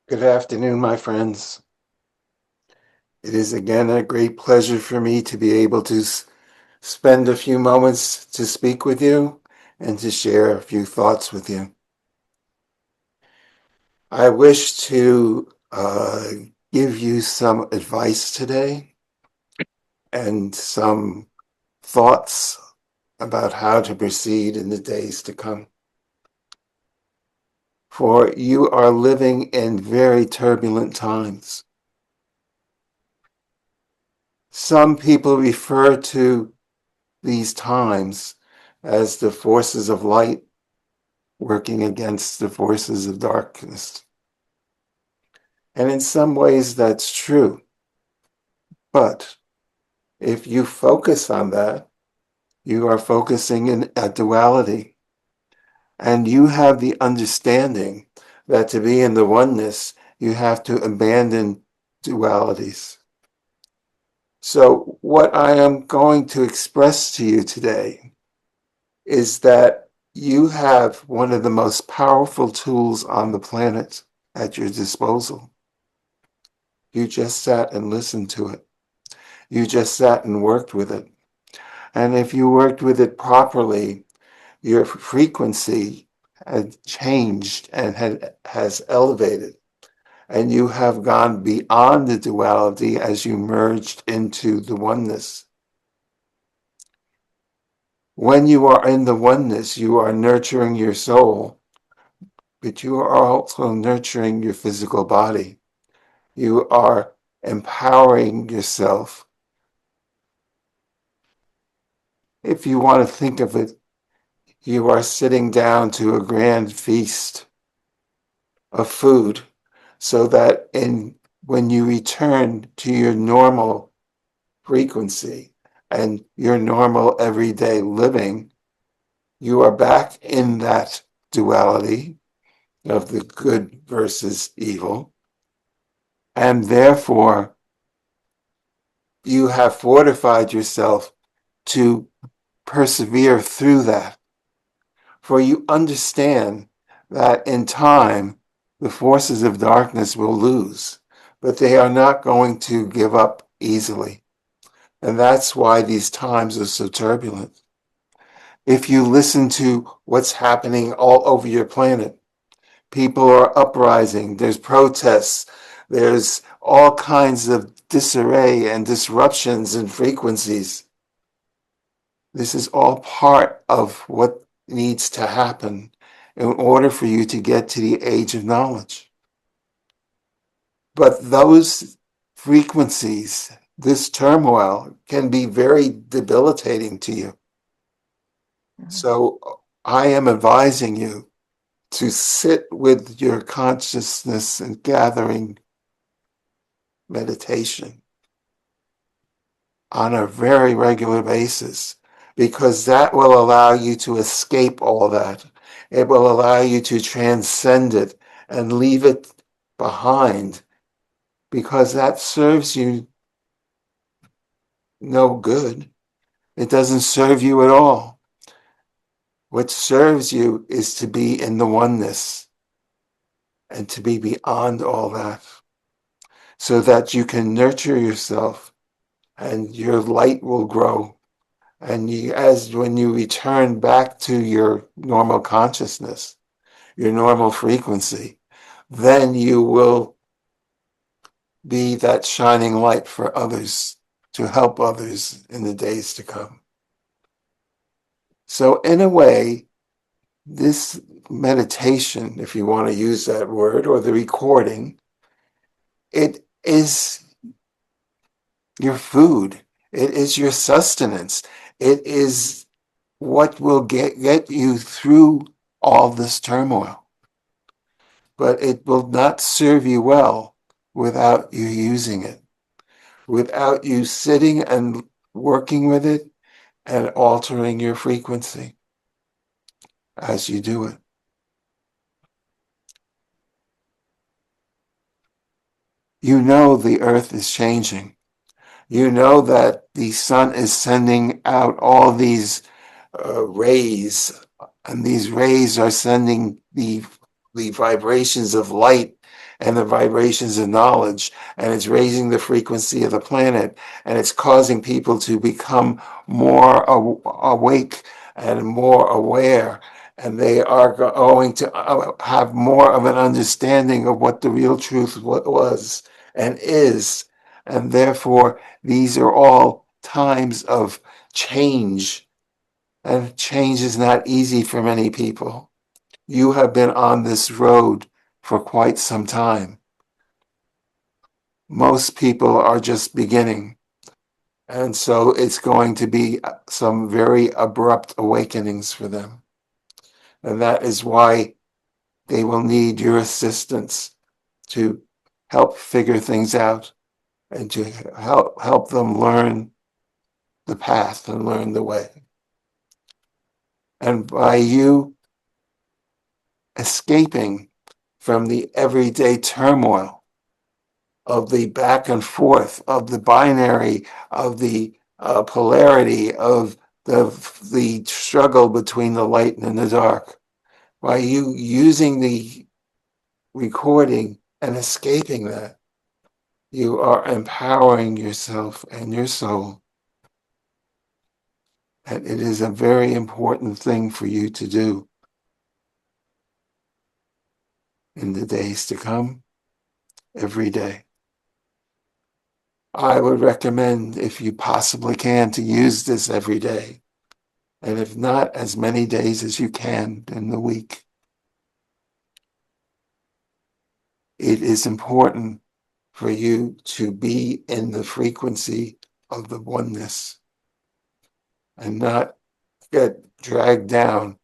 Good afternoon, my friends. It is again a great pleasure for me to be able to spend a few moments to speak with you and to share a few thoughts with you. I wish to give you some advice today and some thoughts about how to proceed in the days to come. For you are living in very turbulent times. Some people refer to these times as the forces of light working against the forces of darkness. And in some ways that's true. But if you focus on that, you are focusing in a duality. And you have the understanding that to be in the oneness, you have to abandon dualities. So what I am going to express to you today is that you have one of the most powerful tools on the planet at your disposal. You just sat and listened to it. You just sat and worked with it. And if you worked with it properly, your frequency had changed and has elevated. And you have gone beyond the duality as you merged into the oneness. When you are in the oneness, you are nurturing your soul, but you are also nurturing your physical body. You are empowering yourself. If you want to think of it, you are sitting down to a grand feast of food so that when you return to your normal frequency and your normal everyday living, you are back in that duality of the good versus evil. And therefore, you have fortified yourself to persevere through that. For you understand that in time, the forces of darkness will lose, but they are not going to give up easily. And that's why these times are so turbulent. If you listen to what's happening all over your planet, people are uprising, there's protests, there's all kinds of disarray and disruptions in frequencies. This is all part of what needs to happen in order for you to get to the age of knowledge. But those frequencies, this turmoil, can be very debilitating to you. So I am advising you to sit with your consciousness and gathering meditation on a very regular basis, because that will allow you to escape all that. It will allow you to transcend it and leave it behind, because that serves you no good. It doesn't serve you at all. What serves you is to be in the oneness and to be beyond all that, so that you can nurture yourself and your light will grow. And when you return back to your normal consciousness, your normal frequency, then you will be that shining light for others, to help others in the days to come. So in a way, this meditation, if you want to use that word, or the recording, it is your food. It is your sustenance. It is what will get you through all this turmoil. But it will not serve you well without you using it, without you sitting and working with it and altering your frequency as you do it. You know the earth is changing. You know that the sun is sending out all these rays, and these rays are sending the vibrations of light and the vibrations of knowledge, and it's raising the frequency of the planet, and it's causing people to become more awake and more aware, and they are going to have more of an understanding of what the real truth was and is, and therefore these are all times of change, and change is not easy for many people. You have been on this road for quite some time. Most people are just beginning. And so it's going to be some very abrupt awakenings for them. And that is why they will need your assistance to help figure things out and to help them learn the path and learn the way. And by you escaping from the everyday turmoil of the back and forth, of the binary, of the polarity, of the struggle between the light and the dark, by you using the recording and escaping that, you are empowering yourself and your soul. And it is a very important thing for you to do in the days to come, every day. I would recommend, if you possibly can, to use this every day. And if not, as many days as you can in the week. It is important for you to be in the frequency of the oneness and not get dragged down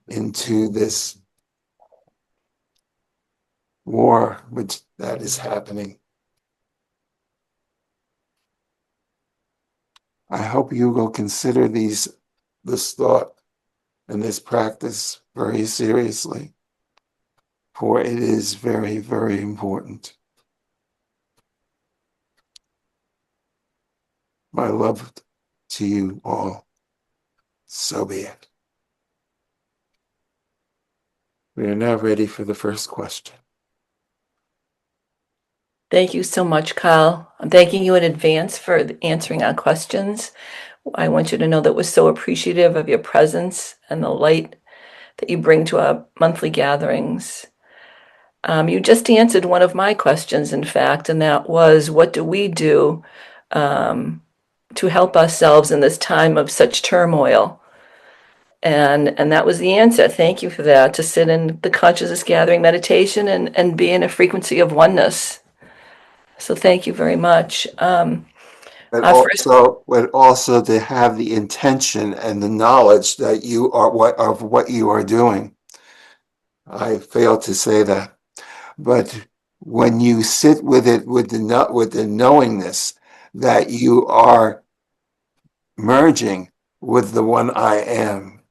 into this war which that is happening. I hope you will consider this thought and this practice very seriously, for it is very, very important. My love to you all. So be it. We are now ready for the first question. Thank you so much, Kyle. I'm thanking you in advance for answering our questions. I want you to know that we're so appreciative of your presence and the light that you bring to our monthly gatherings. You just answered one of my questions, in fact, and that was, what do we do to help ourselves in this time of such turmoil? And that was the answer. Thank you for that, to sit in the consciousness gathering meditation and be in a frequency of oneness. So thank you very much. But also to have the intention and the knowledge that you are what you are doing. I failed to say that. But when you sit with it with the knowingness that you are merging with the one I am,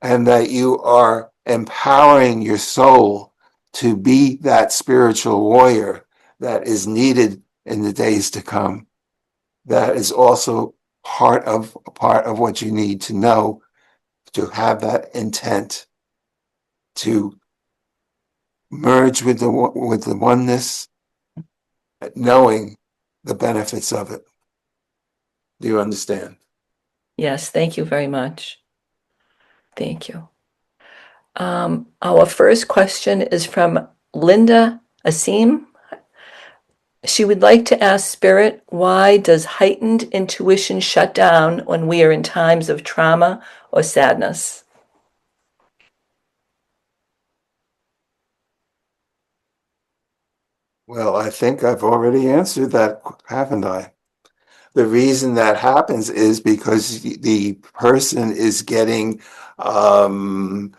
and that you are empowering your soul to be that spiritual warrior that is needed in the days to come, that is also part of what you need to know, to have that intent to merge with the oneness, knowing the benefits of it. Do you understand? Yes, thank you very much. Thank you. Our first question is from Linda Asim. She would like to ask Spirit, why does heightened intuition shut down when we are in times of trauma or sadness? Well, I think I've already answered that, haven't I? The reason that happens is because the person is getting drawn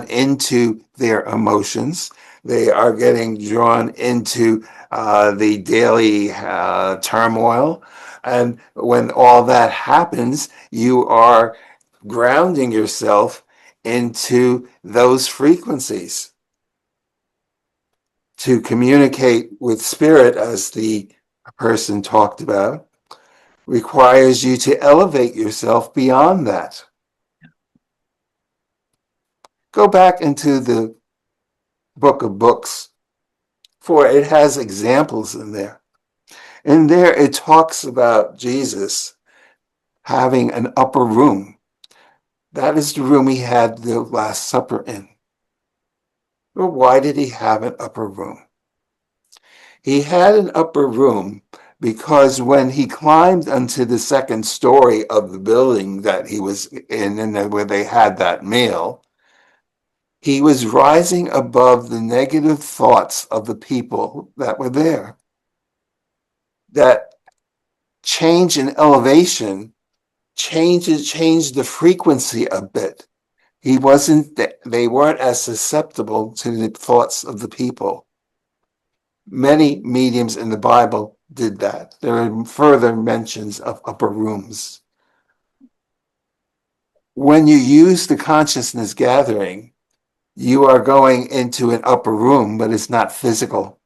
into their emotions. They are getting drawn into the daily turmoil. And when all that happens, you are grounding yourself into those frequencies. To communicate with spirit, as the person talked about, requires you to elevate yourself beyond that. Go back into the book of books, for it has examples in there. In there, it talks about Jesus having an upper room. That is the room he had the Last Supper in. Well, why did he have an upper room? He had an upper room because when he climbed onto the second story of the building that he was in and where they had that meal, he was rising above the negative thoughts of the people that were there. That change in elevation changed the frequency a bit. They weren't as susceptible to the thoughts of the people. Many mediums in the Bible did that. There are further mentions of upper rooms. When you use the consciousness gathering, you are going into an upper room, but it's not physical.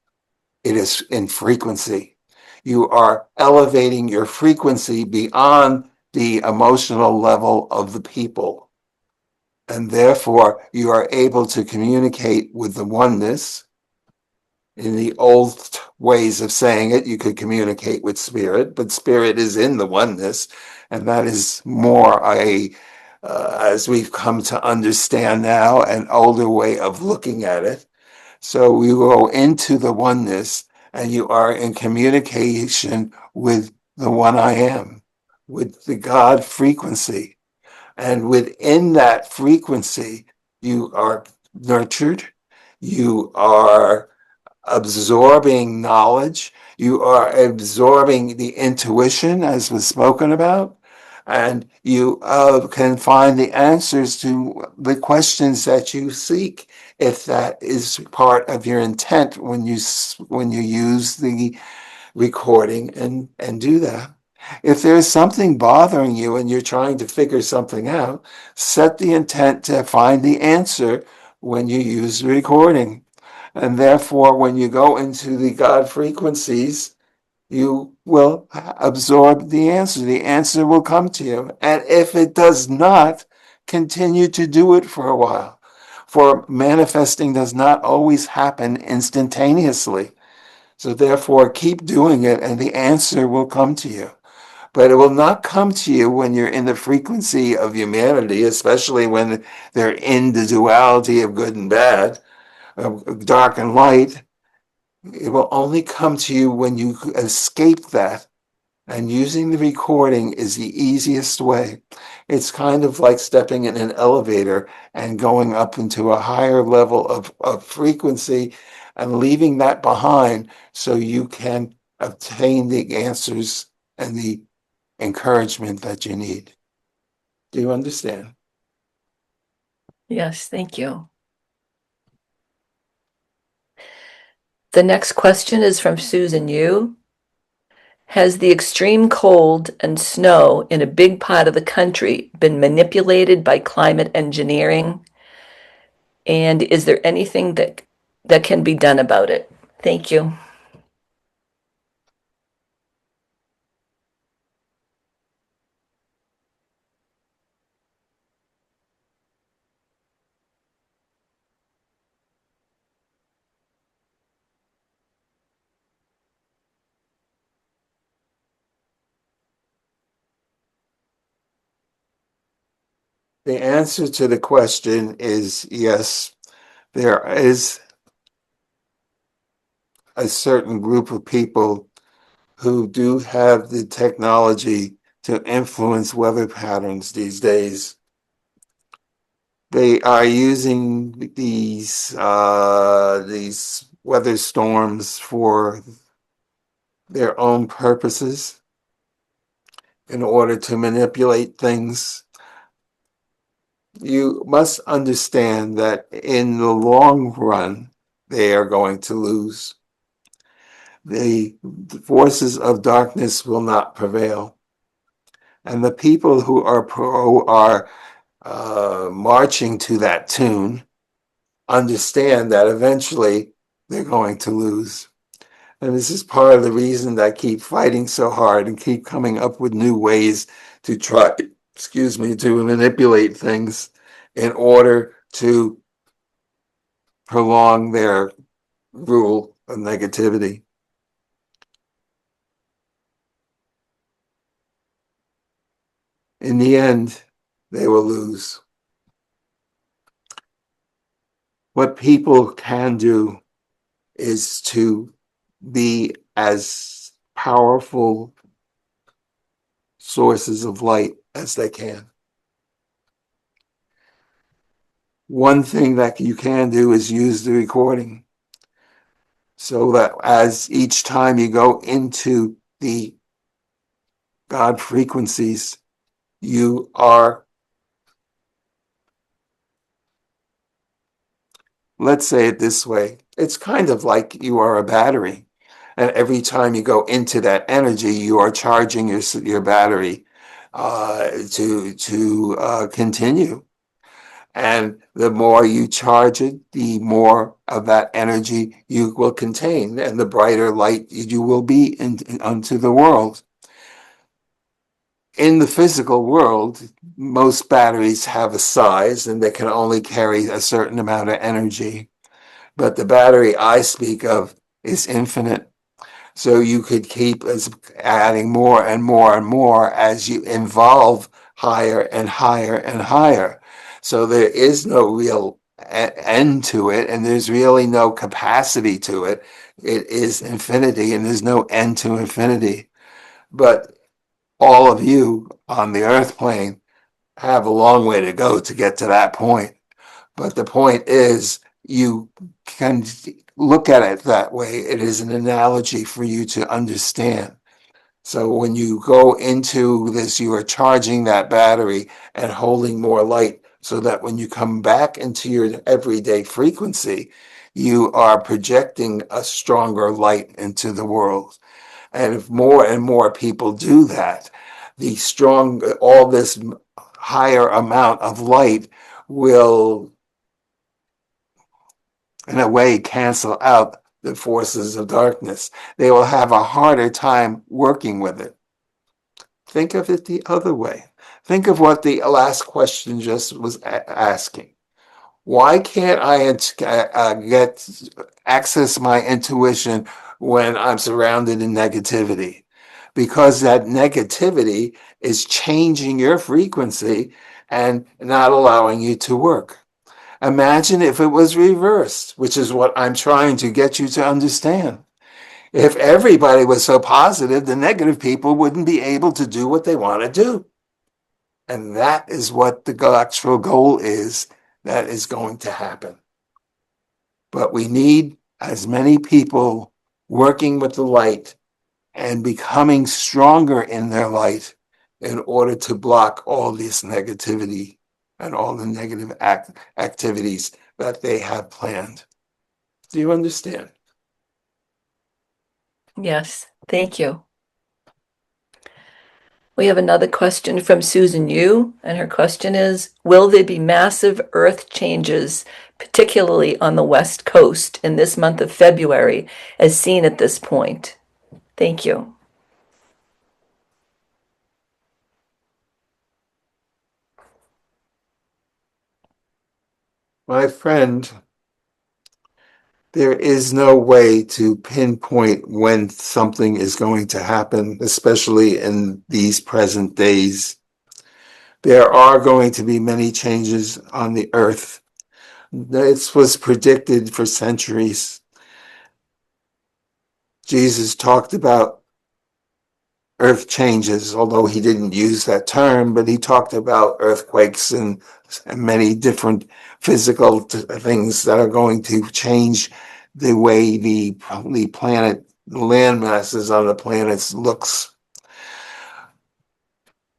It is in frequency. You are elevating your frequency beyond the emotional level of the people. And therefore, you are able to communicate with the oneness. In the old ways of saying it, you could communicate with spirit, but spirit is in the oneness. And that is more as we've come to understand now, an older way of looking at it. So we go into the oneness, and you are in communication with the one I am, with the God frequency. And within that frequency, you are nurtured, you are absorbing knowledge, you are absorbing the intuition, as was spoken about, and you can find the answers to the questions that you seek, if that is part of your intent when you use the recording and do that. If there's something bothering you and you're trying to figure something out, set the intent to find the answer when you use the recording. And therefore, when you go into the God frequencies, you will absorb the answer. The answer will come to you. And if it does not, continue to do it for a while. For manifesting does not always happen instantaneously. So therefore, keep doing it and the answer will come to you. But it will not come to you when you're in the frequency of humanity, especially when they're in the duality of good and bad, of dark and light. It will only come to you when you escape that. And using the recording is the easiest way. It's kind of like stepping in an elevator and going up into a higher level of frequency and leaving that behind so you can obtain the answers and the encouragement that you need. Do you understand? Yes, thank you. The next question is from Susan Yu. Has the extreme cold and snow in a big part of the country been manipulated by climate engineering? And is there anything that can be done about it? Thank you. The answer to the question is yes. There is a certain group of people who do have the technology to influence weather patterns these days. They are using these weather storms for their own purposes in order to manipulate things. You must understand that in the long run, they are going to lose. The forces of darkness will not prevail. And the people who are marching to that tune understand that eventually they're going to lose. And this is part of the reason that I keep fighting so hard and keep coming up with new ways to try, to manipulate things in order to prolong their rule of negativity. In the end, they will lose. What people can do is to be as powerful sources of light as they can. One thing that you can do is use the recording so that as each time you go into the God frequencies, you are, let's say it this way, it's kind of like you are a battery. And every time you go into that energy, you are charging your battery to continue. And the more you charge it, the more of that energy you will contain, and the brighter light you will be unto the world. In the physical world, most batteries have a size and they can only carry a certain amount of energy. But the battery I speak of is infinite. So you could keep adding more and more and more as you evolve higher and higher and higher. So there is no real end to it, and there's really no capacity to it. It is infinity, and there's no end to infinity. But all of you on the earth plane have a long way to go to get to that point. But the point is, you can look at it that way. It is an analogy for you to understand. So when you go into this, you are charging that battery and holding more light so that when you come back into your everyday frequency, you are projecting a stronger light into the world. And if more and more people do that, all this higher amount of light will, in a way, cancel out the forces of darkness. They will have a harder time working with it. Think of it the other way. Think of what the last question just was asking. Why can't I get access my intuition when I'm surrounded in negativity? Because that negativity is changing your frequency and not allowing you to work. Imagine if it was reversed, which is what I'm trying to get you to understand. If everybody was so positive, the negative people wouldn't be able to do what they want to do. And that is what the actual goal is that is going to happen. But we need as many people working with the light and becoming stronger in their light in order to block all this negativity and all the negative activities that they have planned. Do you understand? Yes, thank you. We have another question from Susan Yu, and her question is, will there be massive earth changes, particularly on the West Coast in this month of February, as seen at this point? Thank you. My friend, there is no way to pinpoint when something is going to happen, especially in these present days. There are going to be many changes on the earth. This was predicted for centuries. Jesus talked about earth changes, although he didn't use that term, but he talked about earthquakes and many different physical things that are going to change the way the planet, the land masses on the planet looks.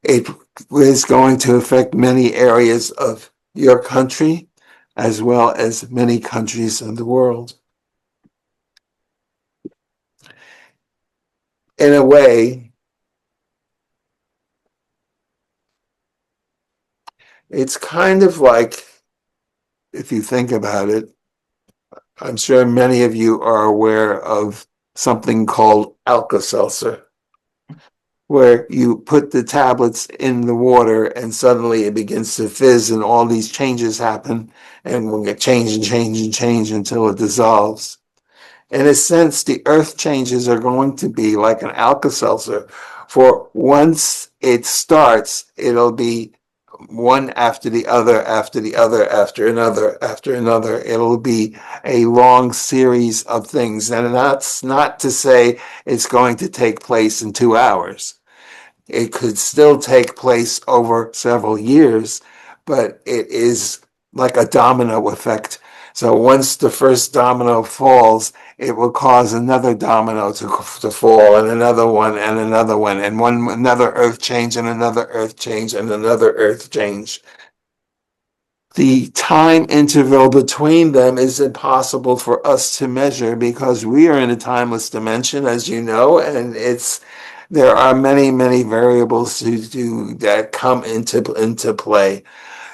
It is going to affect many areas of your country as well as many countries in the world. in a way, it's kind of like, if you think about it, I'm sure many of you are aware of something called Alka-Seltzer, where you put the tablets in the water and suddenly it begins to fizz and all these changes happen and will get change and change and change until it dissolves. In a sense, the earth changes are going to be like an Alka-Seltzer. For once it starts, it'll be one after the other, after the other, after another, after another. It'll be a long series of things. And that's not to say it's going to take place in 2 hours. It could still take place over several years, but it is like a domino effect. So once the first domino falls, it will cause another domino to fall, and another one, and another one, and another earth change, and another earth change, and another earth change. The time interval between them is impossible for us to measure because we are in a timeless dimension, as you know, and there are many, many variables that come into play.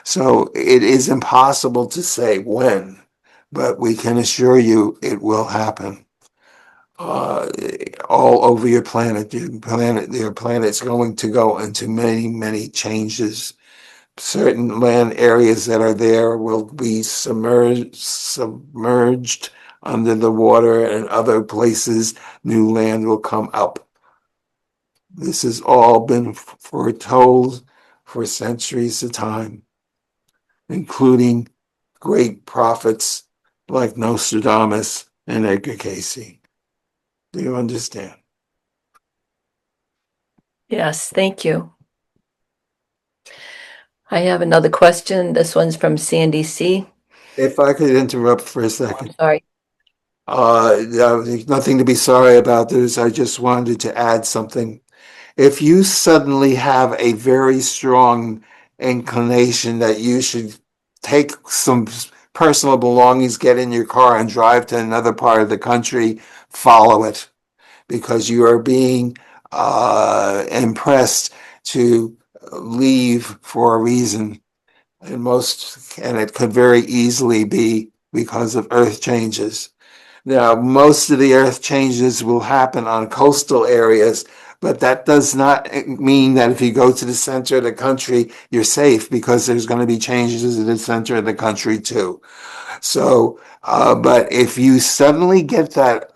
So it is impossible to say when, but we can assure you it will happen. Uh, all over your planet. Your planet's going to go into many, many changes. Certain land areas that are there will be submerged under the water, and other places, new land will come up. This has all been foretold for centuries of time, including great prophets like Nostradamus and Edgar Cayce. Do you understand? Yes, thank you. I have another question. This one's from Sandy C. If I could interrupt for a second. Sorry. There's nothing to be sorry about this. I just wanted to add something. If you suddenly have a very strong inclination that you should take some personal belongings, get in your car and drive to another part of the country, follow it, because you are being impressed to leave for a reason. And it could very easily be because of earth changes. Now, most of the earth changes will happen on coastal areas, but that does not mean that if you go to the center of the country, you're safe, because there's going to be changes in the center of the country too. So, but if you suddenly get that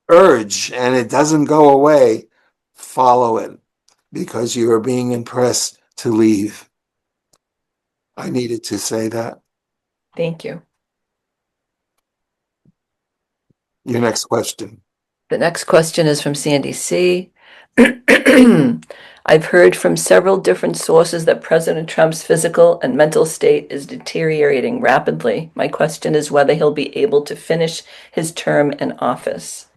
urge and it doesn't go away, follow it, because you are being impressed to leave. I needed to say that. Thank you. Your next question. The next question is from Sandy C. I've heard from several different sources that President Trump's physical and mental state is deteriorating rapidly. My question is whether he'll be able to finish his term in office.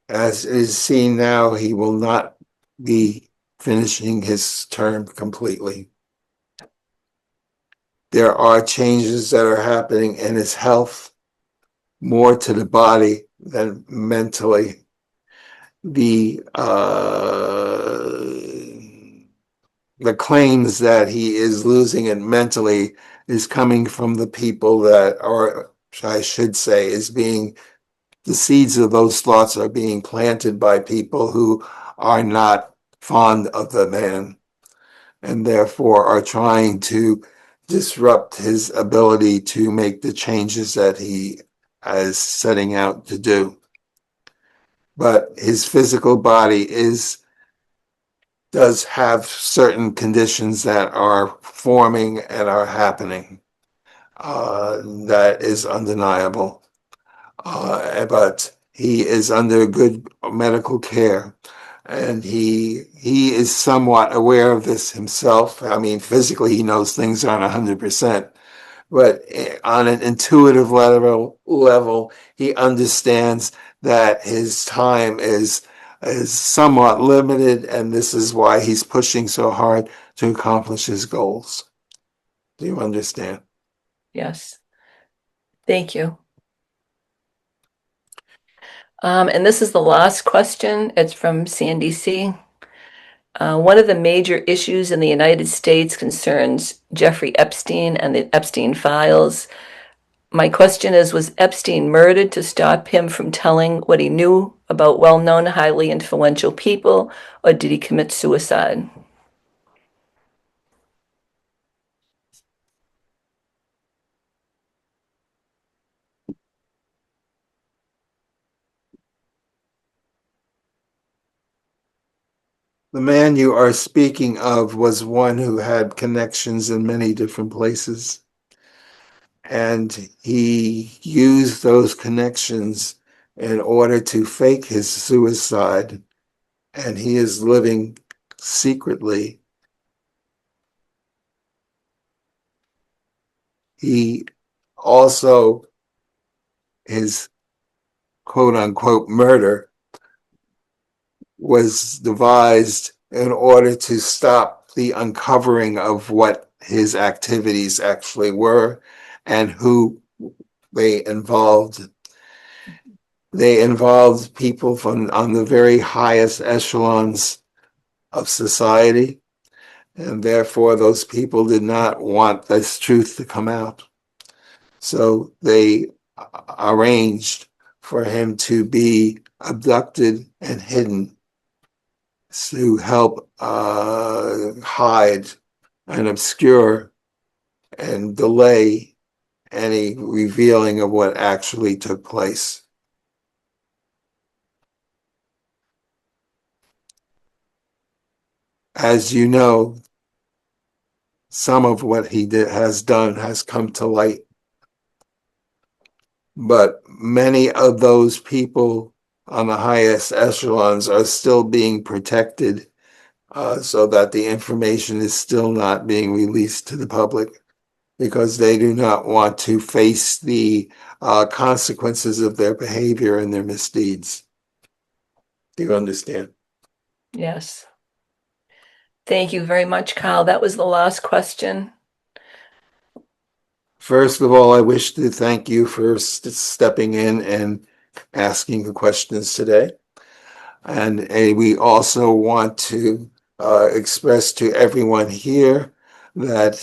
As is seen now, he will not be finishing his term completely. There are changes that are happening in his health, more to the body than mentally. The claims that he is losing it mentally is coming from the people that are, I should say, the seeds of those thoughts are being planted by people who are not fond of the man, and therefore are trying to disrupt his ability to make the changes that he is setting out to do. But his physical body does have certain conditions that are forming and are happening. That is undeniable. But he is under good medical care, and he is somewhat aware of this himself. I mean, physically, he knows things aren't 100%, but on an intuitive level, he understands that his time is is somewhat limited, and this is why he's pushing so hard to accomplish his goals. Do you understand? Yes. Thank you. And this is the last question. It's from Sandy C. One of the major issues in the United States concerns Jeffrey Epstein and the Epstein files. My question is, was Epstein murdered to stop him from telling what he knew about well-known, highly influential people, or did he commit suicide? The man you are speaking of was one who had connections in many different places, and he used those connections in order to fake his suicide, and he is living secretly. He also, his quote unquote murder was devised in order to stop the uncovering of what his activities actually were and who they involved. They involved people from on the very highest echelons of society, and therefore those people did not want this truth to come out. So they arranged for him to be abducted and hidden to help hide and obscure and delay any revealing of what actually took place. As you know, some of what he has done has come to light, but many of those people on the highest echelons are still being protected, so that the information is still not being released to the public because they do not want to face the consequences of their behavior and their misdeeds. Do you understand? Yes. Thank you very much, Kyle. That was the last question. First of all, I wish to thank you for stepping in and asking the questions today. And we also want to express to everyone here that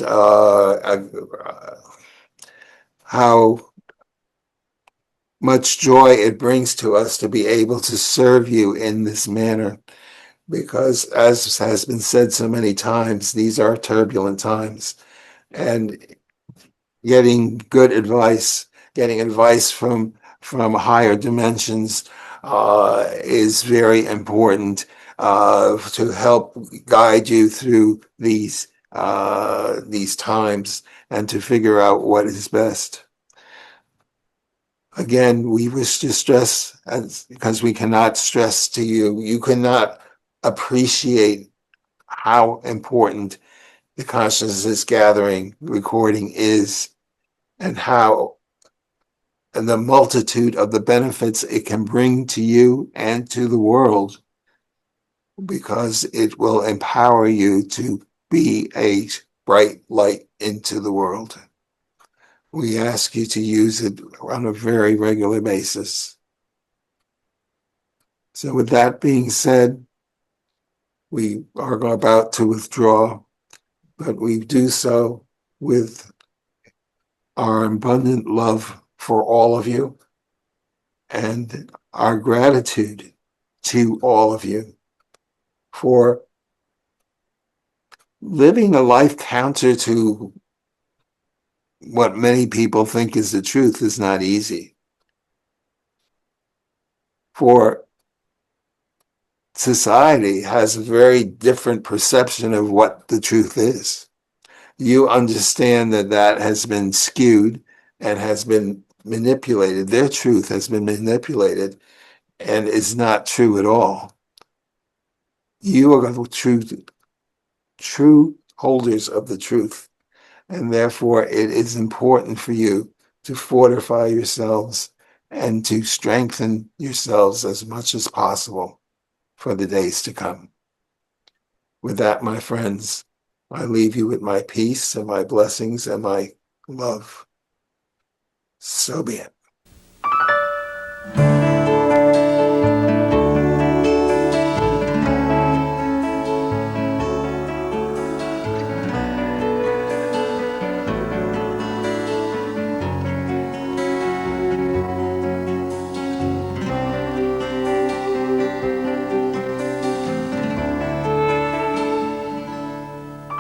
how much joy it brings to us to be able to serve you in this manner. Because, as has been said so many times, these are turbulent times. And getting good advice, getting advice from higher dimensions is very important to help guide you through these times and to figure out what is best. Again, we wish to stress, because we cannot stress to you, you cannot appreciate how important the consciousness gathering recording is, and how and the multitude of the benefits it can bring to you and to the world, because it will empower you to be a bright light into the world. We ask you to use it on a very regular basis. So with that being said, we are about to withdraw, but we do so with our abundant love for all of you and our gratitude to all of you for living a life counter to what many people think is the truth is not easy. For society has a very different perception of what the truth is. You understand that that has been skewed and has been manipulated. Their truth has been manipulated and is not true at all. You are the true holders of the truth, and therefore it is important for you to fortify yourselves and to strengthen yourselves as much as possible. for the days to come. With that, my friends, I leave you with my peace and my blessings and my love. So be it.